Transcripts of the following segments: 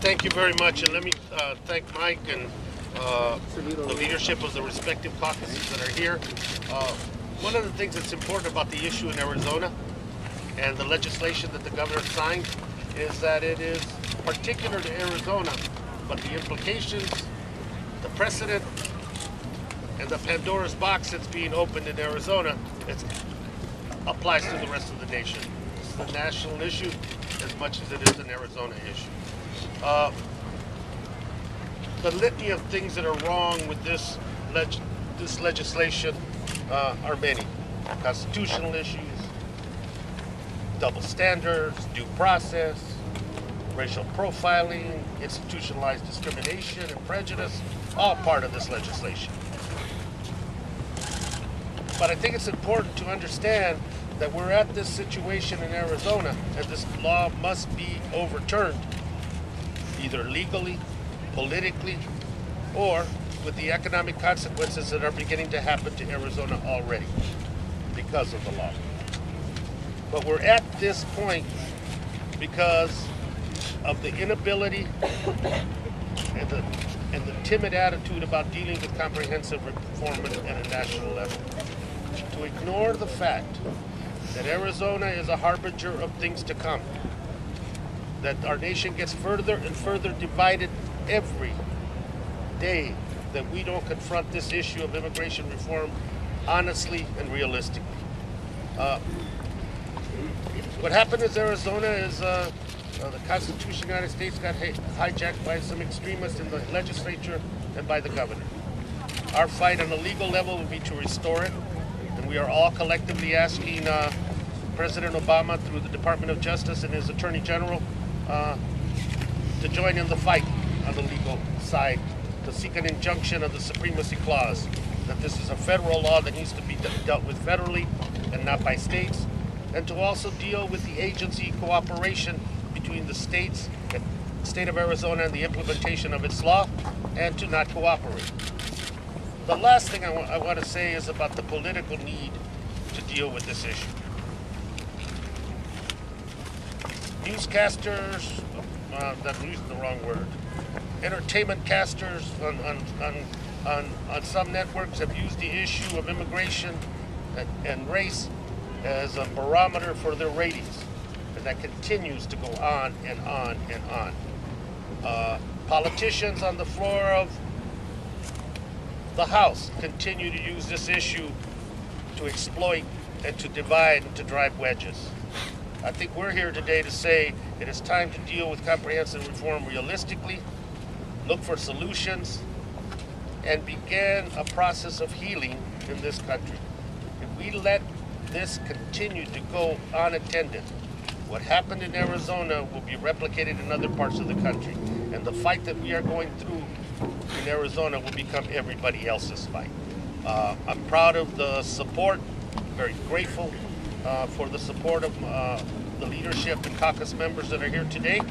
Thank you very much, and let me thank Mike and the leadership of the respective caucuses that are here. One of the things that's important about the issue in Arizona and the legislation that the governor signed is that it is particular to Arizona, but the implications, the precedent, and the Pandora's box that's being opened in Arizona applies to the rest of the nation. It's a national issue as much as it is an Arizona issue. The litany of things that are wrong with this legislation are many. Constitutional issues, double standards, due process, racial profiling, institutionalized discrimination and prejudice, all part of this legislation. But I think it's important to understand that we're at this situation in Arizona and this law must be overturned, either legally, politically, or with the economic consequences that are beginning to happen to Arizona already because of the law. But we're at this point because of the inability and the timid attitude about dealing with comprehensive reform at a national level. To ignore the fact that Arizona is a harbinger of things to come, that our nation gets further and further divided every day that we don't confront this issue of immigration reform honestly and realistically. What happened in Arizona is the Constitution of the United States got hijacked by some extremists in the legislature and by the governor. Our fight on a legal level will be to restore it, and we are all collectively asking President Obama through the Department of Justice and his Attorney General to join in the fight on the legal side, to seek an injunction of the Supremacy Clause, that this is a federal law that needs to be dealt with federally and not by states, and to also deal with the agency cooperation between the states, the state of Arizona, and the implementation of its law, and to not cooperate. The last thing I want to say is about the political need to deal with this issue. Newscasters, that's using the wrong word, entertainment casters on some networks have used the issue of immigration and race as a barometer for their ratings, and that continues to go on and on and on. Politicians on the floor of the House continue to use this issue to exploit and to divide and to drive wedges. I think we're here today to say it is time to deal with comprehensive reform realistically, look for solutions, and begin a process of healing in this country. If we let this continue to go unattended, what happened in Arizona will be replicated in other parts of the country. And the fight that we are going through in Arizona will become everybody else's fight. I'm proud of the support, very grateful for the support of the leadership and caucus members that are here today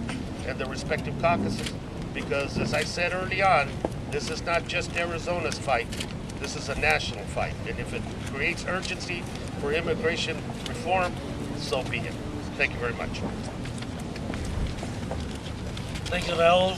and the respective caucuses, because as I said early on, this is not just Arizona's fight, this is a national fight. And if it creates urgency for immigration reform, so be it. Thank you very much. Thank you, Raul.